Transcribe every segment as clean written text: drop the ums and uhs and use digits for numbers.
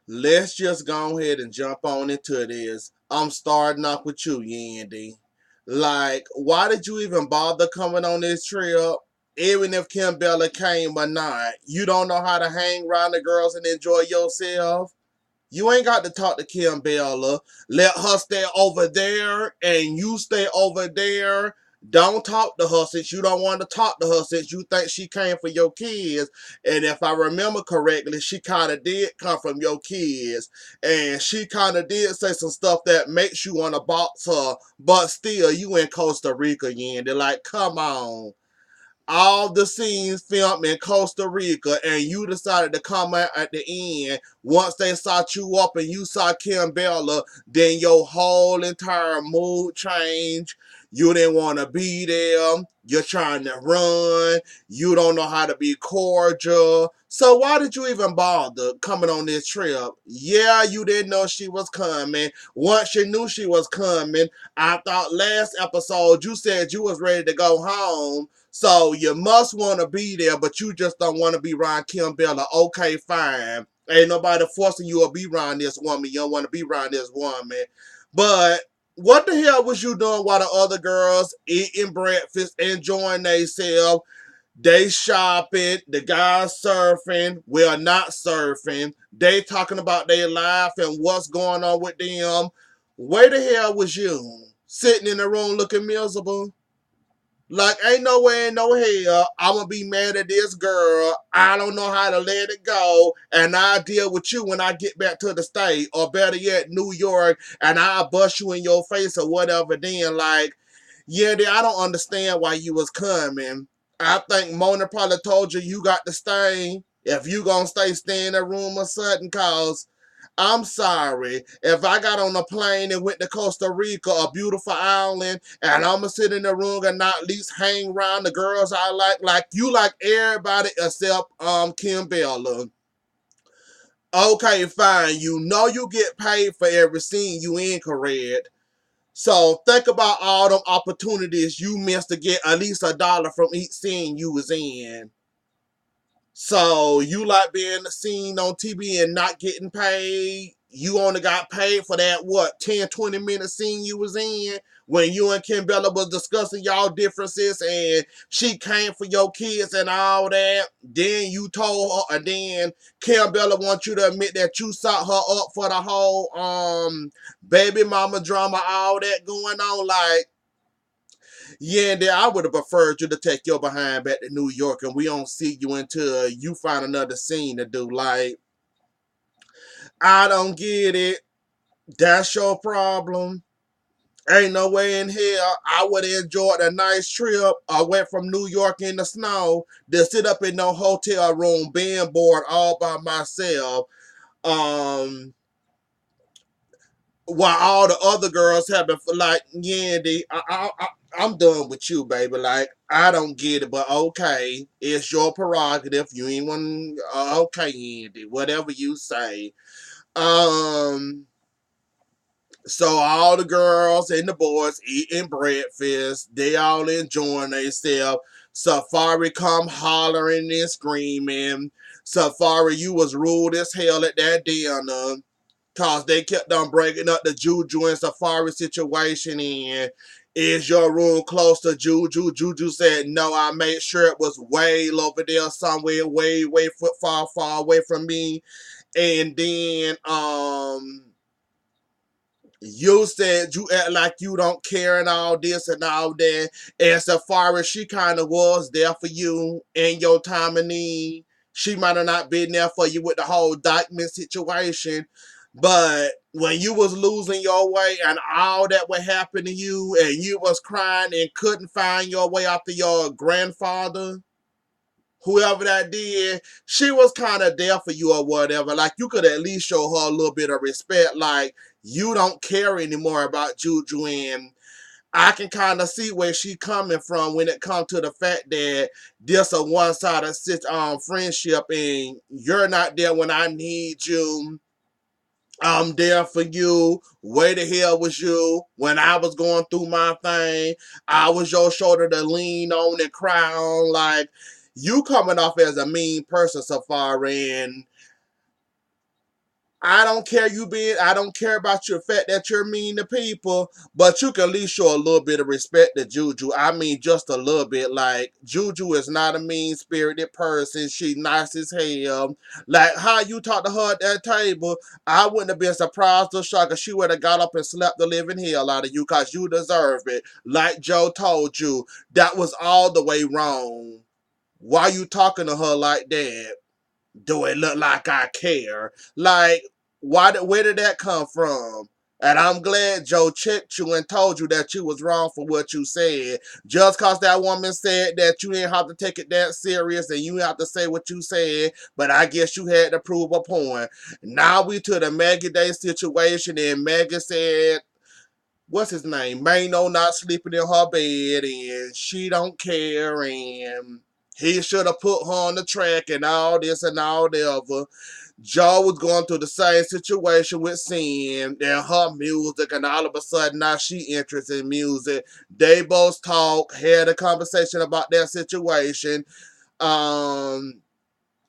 Let's just go ahead and jump on into this. I'm starting off with you, Yandy. Like, why did you even bother coming on this trip? Even if Kim Bella came or not, you don't know how to hang around the girls and enjoy yourself? You ain't got to talk to Kim Bella. Let her stay over there and you stay over there. Don't talk to her since you don't want to talk to her since you think she came for your kids. And if I remember correctly, she kind of did come from your kids. And she kind of did say some stuff that makes you want to box her. But still, you in Costa Rica again. They're like, come on, all the scenes filmed in Costa Rica, and you decided to come out at the end. Once they sought you up and you saw Kim Bella, then your whole entire mood changed. You didn't want to be there. You're trying to run. You don't know how to be cordial. So why did you even bother coming on this trip? Yeah, you didn't know she was coming. Once you knew she was coming, I thought last episode you said you was ready to go home. So you must want to be there, but you just don't want to be around Kim Bella. Okay, fine. Ain't nobody forcing you to be around this woman. You don't want to be around this woman. But what the hell was you doing while the other girls eating breakfast, enjoying themselves? They shopping, the guys surfing, well, not surfing. They talking about their life and what's going on with them. Where the hell was you? Sitting in the room looking miserable? Like, ain't no way in no hell I'm gonna be mad at this girl. I don't know how to let it go. And I'll deal with you when I get back to the state, or better yet, New York, and I'll bust you in your face or whatever. Then, like, yeah, I don't understand why you was coming. I think Mona probably told you you got to stay. If you gonna stay in the room or something, cause I'm sorry. If I got on a plane and went to Costa Rica, a beautiful island, and I'm gonna sit in the room and not at least hang around the girls I like you like everybody except Kim Bella. Okay, fine. You know you get paid for every scene you in, correct? So think about all them opportunities you missed to get at least $1 from each scene you was in. So you like being seen on TV and not getting paid. You only got paid for that, what, 10, 20 minute scene you was in when you and Kim Bella was discussing y'all differences and she came for your kids and all that. Then you told her, and then Kim Bella wants you to admit that you sought her up for the whole baby mama drama, all that going on. Like, yeah, and then I would have preferred you to take your behind back to New York and we don't see you until you find another scene to do. Like, I don't get it. That's your problem. Ain't no way in hell I would have enjoyed a nice trip. I went from New York in the snow to sit up in no hotel room being bored all by myself. Um, while all the other girls have been like, Yandy, I'm done with you, baby. Like, I don't get it, but okay, it's your prerogative. You ain't want, okay, Yandy, whatever you say. Um, so all the girls and the boys eating breakfast. They all enjoying themselves. Safari come hollering and screaming. Safari, you was rude as hell at that dinner. Cause they kept on breaking up the Juju and Safari situation and is your room close to Juju? Juju said no, I made sure it was way over there somewhere, way far away from me. And then you said you act like you don't care and all this and all that. And Safari, she kind of was there for you in your time of need. She might have not been there for you with the whole document situation. But when you was losing your way and all that would happen to you and you was crying and couldn't find your way after your grandfather, whoever that did, she was kind of there for you or whatever. Like, you could at least show her a little bit of respect. Like, you don't care anymore about Juju, and I can kind of see where she coming from when it comes to the fact that this a one-sided friendship and you're not there when I need you. I'm there for you. Where the hell was you when I was going through my thing? I was your shoulder to lean on and cry on. Like, you coming off as a mean person, Safari, and I don't care about your fact that you're mean to people, but you can at least show a little bit of respect to Juju. I mean, just a little bit. Like, Juju is not a mean spirited person. She nice as hell. Like, how you talk to her at that table, I wouldn't have been surprised or shocked if she would have got up and slapped the living hell out of you because you deserve it. Like Joe told you, that was all the way wrong. Why you talking to her like that? Do it look like I care? Like, where did that come from? And I'm glad Joe checked you and told you that you was wrong for what you said. Just cause that woman said that you didn't have to take it that serious and you have to say what you said, but I guess you had to prove a point. Now we to the Maggie Day situation, and Maggie said, what's his name? Mano not sleeping in her bed and she don't care, and he should have put her on the track and all this and all the other. Joe was going through the same situation with Sam and her music, and all of a sudden now she interested in music. They both talked, had a conversation about that situation. Um,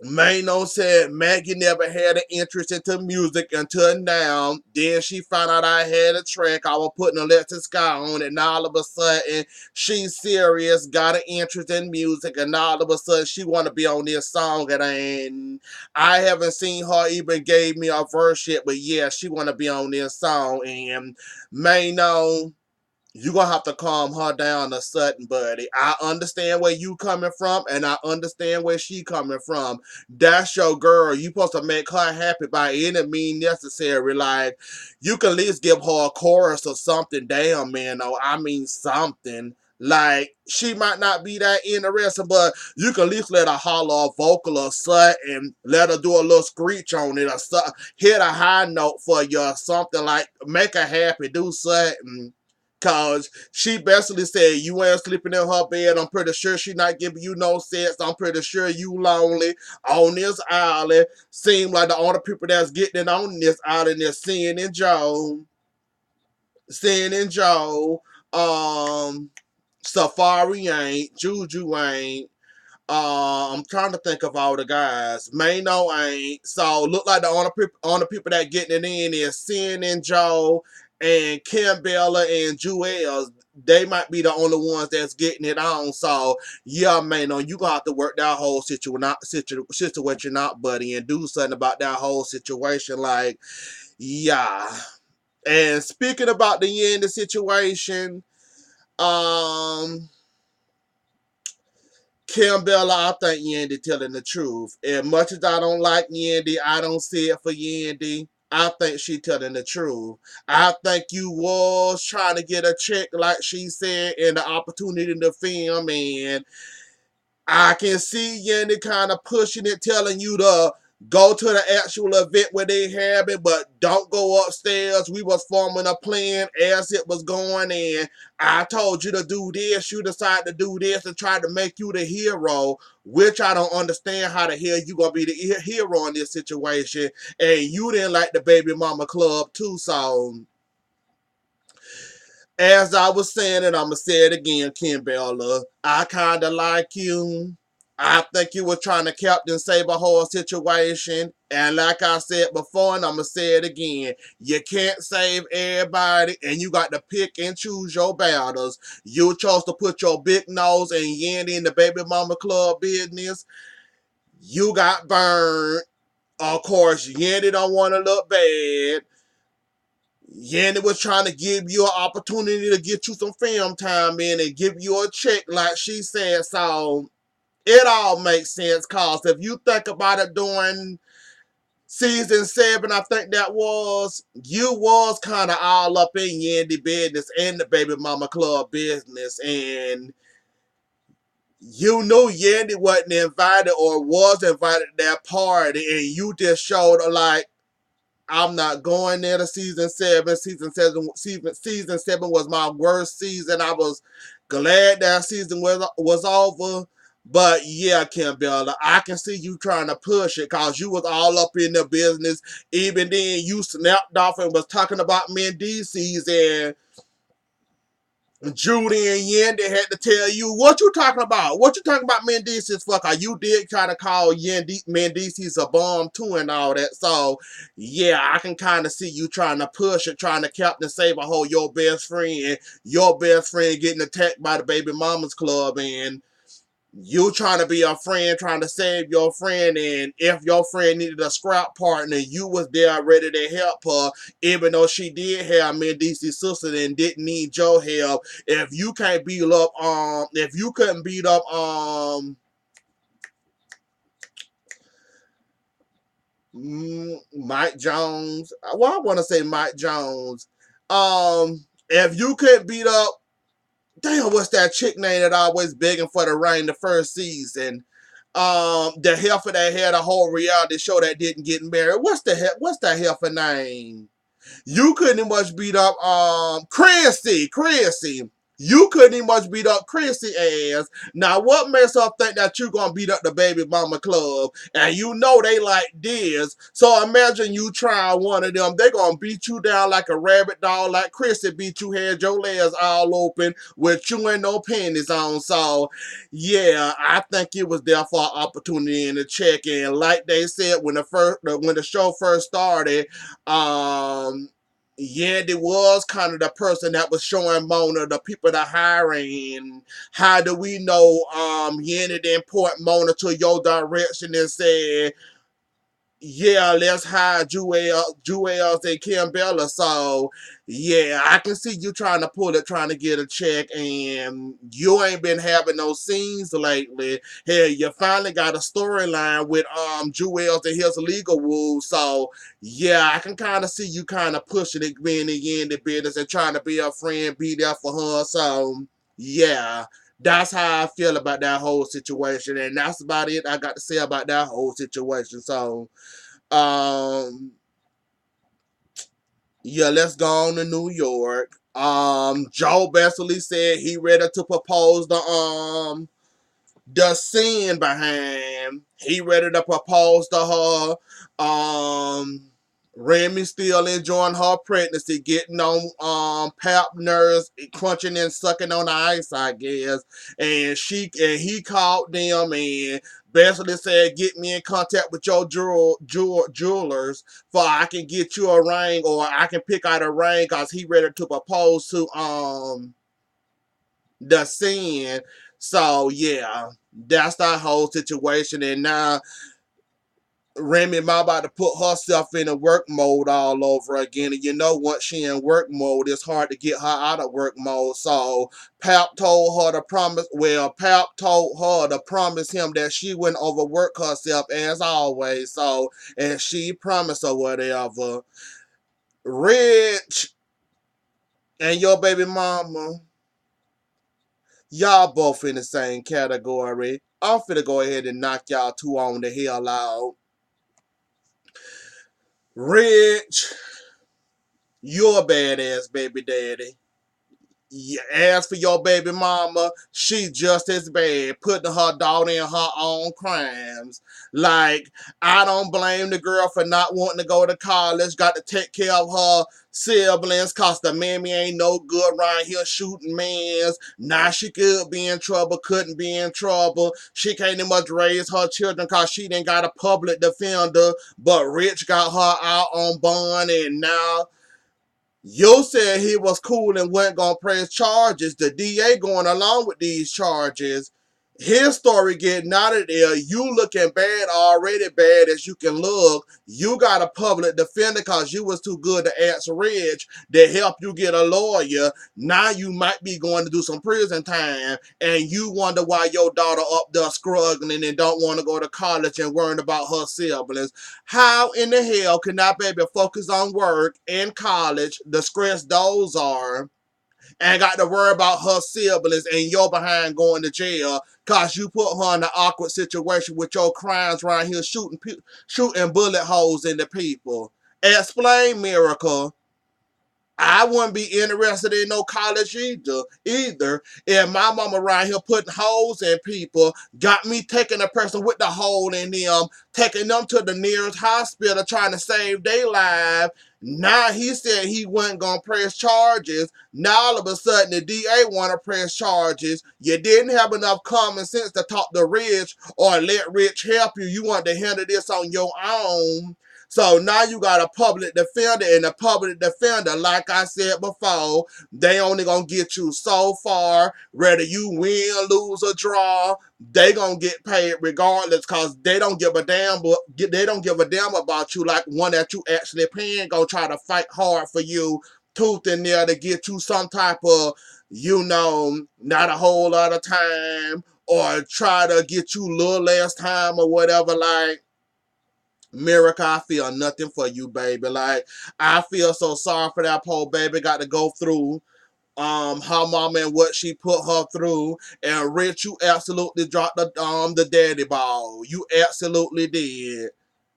Mano said Maggie never had an interest into music until now. Then she found out I had a track. I was putting Alexis Sky on it, and all of a sudden she's serious, got an interest in music, and all of a sudden she want to be on this song. And I haven't seen her even gave me a verse yet, but yeah, she want to be on this song. And Mano, you gonna have to calm her down a sudden, buddy. I understand where you coming from, and I understand where she coming from. That's your girl. You supposed to make her happy by any means necessary. Like, you can at least give her a chorus or something. Damn, man. Oh, I mean something. Like, she might not be that interested, but you can at least let her holler a vocal or something, and let her do a little screech on it or something. Hit a high note for you or something. Like, make her happy. Do something. Cause she basically said you ain't sleeping in her bed. I'm pretty sure she not giving you no sex. I'm pretty sure you lonely on this island. Seem like the only people that's getting it on this island is Sin and Joe. Sin and Joe. Um, Safari ain't. Juju ain't. I'm trying to think of all the guys. Mano ain't. So look like the only people that getting it in is Sin and Joe and Kim Bella and Jewels. They might be the only ones that's getting it on. So yeah, Mano, you gonna have to work that whole situation out, buddy, and do something about that whole situation. Like, yeah. And speaking about the Yandy situation, um. Kim Bella, I think Yandy telling the truth. As much as I don't like Yandy, I don't see it for Yandy. I think she telling the truth. I think you was trying to get a check, like she said, and the opportunity to film, and I can see Yandy kind of pushing it, telling you to go to the actual event where they have it, but don't go upstairs. We was forming a plan as it was going, and I told you to do this. You decided to do this and try to make you the hero, which I don't understand how the hell you gonna be the hero in this situation. And you didn't like the baby mama club too, so as I was saying it, I'm going to say it again, Kim Bella. I kind of like you. I think you were trying to Captain Save a whole situation. And like I said before, and I'm going to say it again, you can't save everybody, and you got to pick and choose your battles. You chose to put your big nose and Yandy in the baby mama club business. You got burned. Of course, Yandy don't want to look bad. Yandy was trying to give you an opportunity to get you some film time in and give you a check, like she said. So it all makes sense. Cause if you think about it, during season 7, I think that was, you was kind of all up in Yandy business and the baby mama club business, and you knew Yandy wasn't invited or was invited to that party, and you just showed like, I'm not going there to season 7. Season 7 was my worst season. I was glad that season was over. But yeah, Kim Bella, I can see you trying to push it because you was all up in the business. Even then, you snapped off and was talking about Mendices, and Judy and Yandy had to tell you what you talking about. What you talking about, Mendices fucker? You did try to call Yandy Mendices a bomb too and all that. So yeah, I can kind of see you trying to push it, trying to Captain Saberhold your best friend getting attacked by the baby mamas club, and you trying to be a friend, trying to save your friend, and if your friend needed a scrap partner, you was there ready to help her, even though she did have Mendice's sister and didn't need your help. If you can't beat up, if you couldn't beat up, Mike Jones. Well, I want to say Mike Jones. If you couldn't beat up, damn, what's that chick name that always begging for the rain the first season? The heifer that had a whole reality show that didn't get married. What's that heifer name? You couldn't even much beat up Chrissy. You couldn't even much beat up Chrissy ass. Now what makes her think that you gonna beat up the baby mama club? And you know they like this. So imagine you try one of them. They gonna beat you down like a rabbit dog, like Chrissy beat you, had your legs all open with you and no panties on. So yeah, I think it was there for an opportunity in the check. And like they said when the show first started, Yandy was kind of the person that was showing Mona the people to hiring. And how do we know Yandy didn't point Mona to your direction and said, yeah, let's hire Jewels and Kimbella. So yeah, I can see you trying to pull it, trying to get a check, and you ain't been having no scenes lately. Hell, you finally got a storyline with Jewels and his legal woes. So yeah, I can kind of see you kind of pushing it, being in the business and trying to be a friend, be there for her. So yeah. That's how I feel about that whole situation, and that's about it I got to say about that whole situation. So, um, yeah, let's go on to New York. Joe basically said he ready to propose the scene behind. He ready to propose to her. Remy still enjoying her pregnancy, getting on pap nerves, crunching and sucking on the ice, I guess. And he called them and basically said, "Get me in contact with your jewelers, for I can get you a ring, or I can pick out a ring, cause he ready to propose to the scene." So yeah, that's that whole situation. And now Remy Ma about to put herself in a work mode all over again. And you know, once she in work mode, it's hard to get her out of work mode. So Pap told her to promise. Well, Pap told her to promise him that she wouldn't overwork herself as always. So, and she promised or whatever. Rich and your baby mama, y'all both in the same category. I'm finna go ahead and knock y'all two on the hell out. Rich, you're a badass baby daddy. Yeah, as for your baby mama, she just as bad, putting her daughter in her own crimes. Like, I don't blame the girl for not wanting to go to college, got to take care of her siblings, cause the mammy ain't no good around here shooting mans. Now she could be in trouble, couldn't be in trouble. She can't even much raise her children cause she didn't got a public defender, but Rich got her out on bond, and now you said he was cool and wasn't gonna press charges. The DA going along with these charges. His story getting out of there. You looking bad, already bad as you can look. You got a public defender because you was too good to ask Rich to help you get a lawyer. Now you might be going to do some prison time, and you wonder why your daughter up there struggling and don't want to go to college and worrying about her siblings. How in the hell can that baby focus on work and college, the stress those are, and got to worry about her siblings and you're behind going to jail because you put her in an awkward situation with your crimes around here shooting bullet holes into people? Explain, Miracle. I wouldn't be interested in no college either. If my mama around here putting holes in people, got me taking a person with the hole in them, taking them to the nearest hospital trying to save their life. Now he said he wasn't gonna press charges. Now all of a sudden the DA wanna press charges. You didn't have enough common sense to talk to Rich or let Rich help you. You want to handle this on your own. So now you got a public defender, and the public defender, like I said before, they only gonna get you so far. Whether you win, lose, or draw, they gonna get paid regardless, cause they don't give a damn. They don't give a damn about you like one that you actually paying. Gonna try to fight hard for you, tooth and nail, to get you some type of, not a whole lot of time, or try to get you a little less time or whatever. Like, Miracle, I feel nothing for you, baby. Like, I feel so sorry for that poor baby. Got to go through her mama and what she put her through. And Rich, you absolutely dropped the daddy ball. You absolutely did.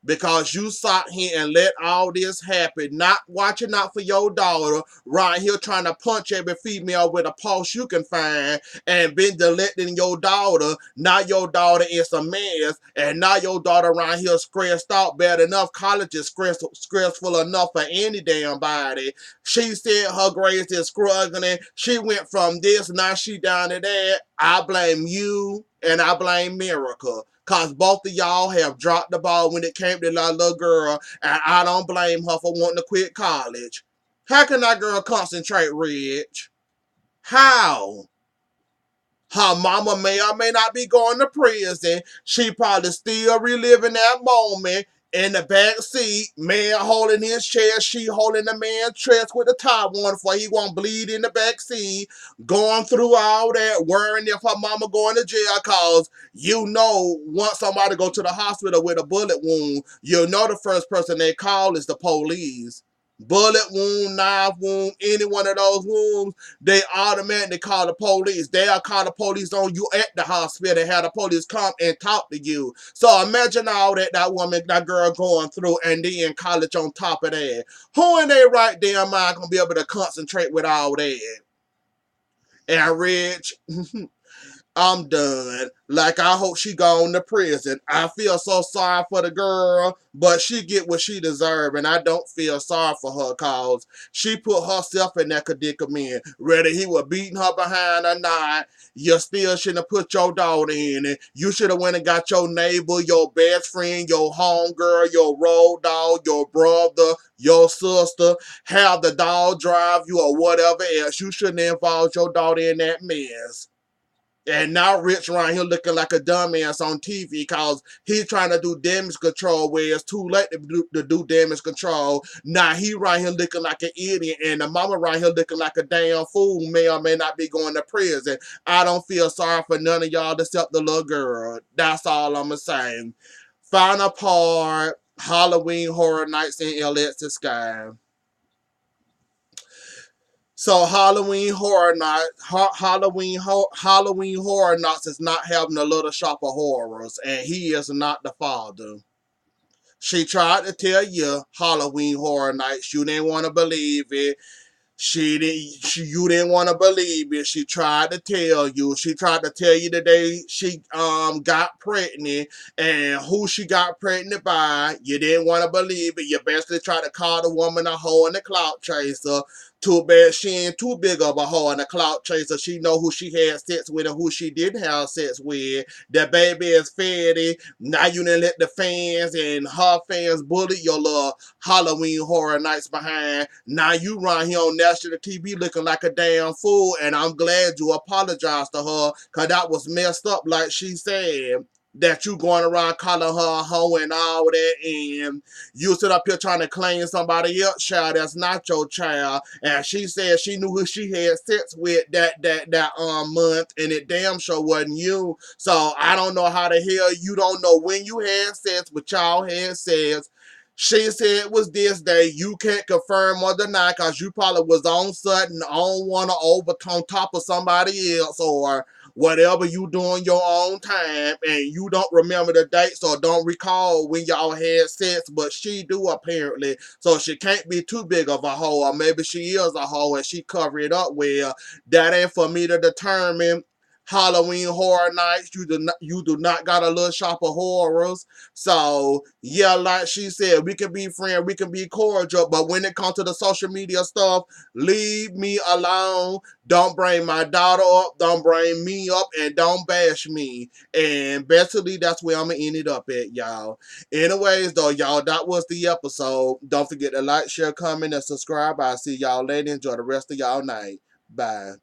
Because you sat here and let all this happen, not watching out for your daughter, right here trying to punch every female with a pulse you can find, and been neglecting your daughter. Now your daughter is a mess, and now your daughter around here stressed out bad enough. College is stressful enough for any damn body. She said her grades is struggling. She went from this, now she down to that. I blame you, and I blame Miracle. Cause both of y'all have dropped the ball when it came to that little girl, and I don't blame her for wanting to quit college. How can that girl concentrate, Rich? How? Her mama may or may not be going to prison. She probably still reliving that moment in the back seat, man holding his chest, she holding the man's chest with the top on for he won't bleed in the back seat, going through all that, worrying if her mama going to jail, cause once somebody go to the hospital with a bullet wound, the first person they call is the police. Bullet wound, knife wound, any one of those wounds, they automatically call the police. They'll call the police on you at the hospital and have the police come and talk to you. So imagine all that girl going through, and then college on top of that. Who in their right damn mind gonna be able to concentrate with all that? And Rich, I'm done. Like, I hope she gone to prison. I feel so sorry for the girl, but she get what she deserve, and I don't feel sorry for her, cause she put herself in that predicament. Whether he was beating her behind or not, you still shouldn't have put your daughter in it. You should have went and got your neighbor, your best friend, your homegirl, your road dog, your brother, your sister, have the dog drive you or whatever else. You shouldn't have involved your daughter in that mess. And now Rich around here looking like a dumbass on TV because he's trying to do damage control where it's too late to do damage control. Now he right here looking like an idiot, and the mama right here looking like a damn fool, may or may not be going to prison. I don't feel sorry for none of y'all except the little girl. That's all I'm saying. Final part, Halloween Horror Nights in Alexis Sky. So Halloween Horror Nights is not having a little shop of horrors, and he is not the father. She tried to tell you Halloween Horror Nights, you didn't want to believe it. You didn't want to believe it. She tried to tell you. She tried to tell you the day she got pregnant and who she got pregnant by. You didn't want to believe it. You basically tried to call the woman a hoe and a clout chaser. Too bad she ain't too big of a hoe and a clout chaser. She know who she had sex with and who she didn't have sex with. The baby is fatty. Now you didn't let the fans and her fans bully your little Halloween Horror Nights behind. Now you run here on national TV looking like a damn fool, and I'm glad you apologized to her, because that was messed up, like she said. That you going around calling her a hoe and all that, and you sit up here trying to claim somebody else's child that's not your child. And she said she knew who she had sex with that month, and it damn sure wasn't you. So I don't know how the hell you don't know when you had sex, but y'all had sex. She said it was this day. You can't confirm or deny because you probably was on something, on one or over on top of somebody else, or whatever you do on your own time, and you don't remember the dates or don't recall when y'all had sex, but she do apparently. So she can't be too big of a hoe, or maybe she is a hoe and she cover it up well. That ain't for me to determine. Halloween Horror Nights, you do not got a little shop of horrors. So yeah, like she said, we can be friends, we can be cordial, but when it comes to the social media stuff, leave me alone. Don't bring my daughter up, don't bring me up, and don't bash me. And basically, that's where I'm gonna end it up at, y'all. Anyways, though, y'all, that was the episode. Don't forget to like, share, comment, and subscribe. I'll see y'all later. Enjoy the rest of y'all night. Bye.